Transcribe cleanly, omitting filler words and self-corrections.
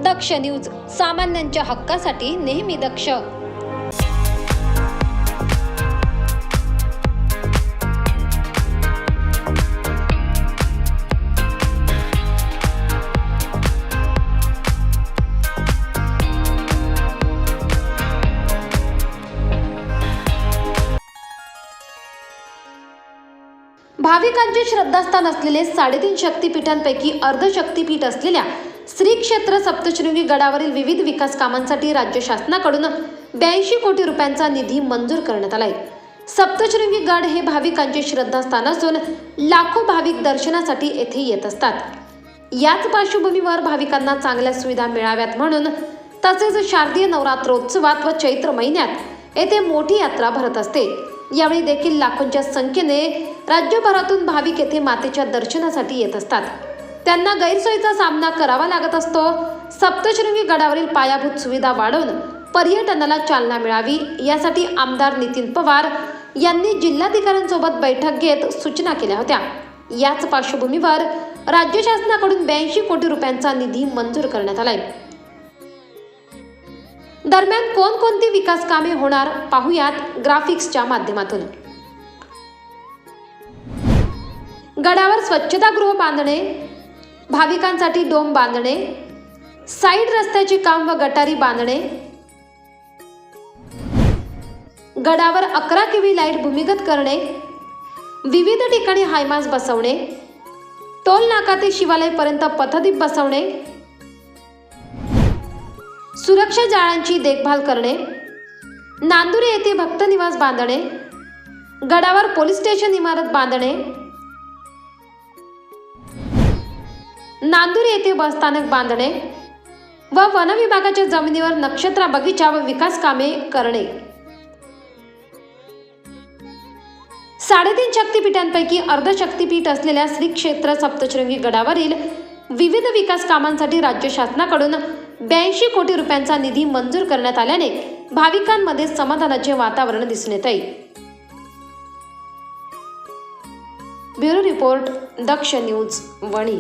दक्ष news, सामान्यांच्या हक्कासाठी नेहमी दक्ष. भाविकांचे श्रद्धास्थान असलेले 3.5 शक्तिपीठांपैकी अर्ध शक्तिपीठ असलेल्या श्री क्षेत्र सप्तशृंगी गडावरील विविध विकास कामांसाठी राज्य शासनाकडून 82 कोटी रुपयांचा निधी मंजूर करण्यात आलाय. सप्तशृंगी गड हे भाविकांचे श्रद्धास्थान असून लाखो भाविक दर्शनासाठी येथे येत असतात. याच पार्श्वभूमीवर भाविकांना चांगल्या सुविधा मिळाव्यात म्हणून तसेच शारदीय नवरात्रोत्सवात व चैत्र महिन्यात येथे मोठी यात्रा भरत असते. यावेळी देखील लाखोंच्या संख्येने राज्यभरातून भाविक येथे मातेच्या दर्शनासाठी येत असतात. त्यांना गैरसोयीचा सामना करावा लागत असतो. सप्तशृंगी गडावरील पायाभूत सुविधा वाढवून पर्यटनाला चालना मिळावी यासाठी आमदार नितीन पवार यांनी जिल्हाधिकाऱ्यांसोबत बैठक घेत सूचना केल्या होत्या. याच पार्श्वभूमीवर राज्य शासनाकडून 82 कोटी रुपयांचा निधी मंजूर करण्यात आलाय. दरम्यान कोणकोणती विकास कामे होणार पाहुयात ग्राफिक्सच्या माध्यमातून. गडावर स्वच्छतागृह बांधणे, भाविकांसाठी डोम बांधणे, साईड रस्त्याचे काम व गटारी बांधणे, गडावर 11 केव्ही लाईट भूमिगत करणे, विविध ठिकाणी हायमास्ट बसवणे, टोल नाका ते शिवालयापर्यंत पथदीप बसवणे, सुरक्षा जाळ्यांची देखभाल करणे, नांदुरे येथे भक्त निवास बांधणे, गडावर पोलीस स्टेशन इमारत बांधणे, नांदुरे येथे बसस्थानक बांधणे व वन विभागाच्या जमिनीवर नक्षत्रा बगीचा व विकास कामे करणे. 3.5 शक्तिपीठांपैकी अर्ध शक्तिपीठ असलेल्या श्री क्षेत्र सप्तशृंगी गडावरील विविध विकास कामांसाठी राज्य शासनाकडून 82 कोटी रुपयांचा निधी मंजूर करण्यात आल्याने भाविकांमध्ये समाधानाचे वातावरण दिसून येत आहे. ब्युरो रिपोर्ट, दक्ष न्यूज, वणी.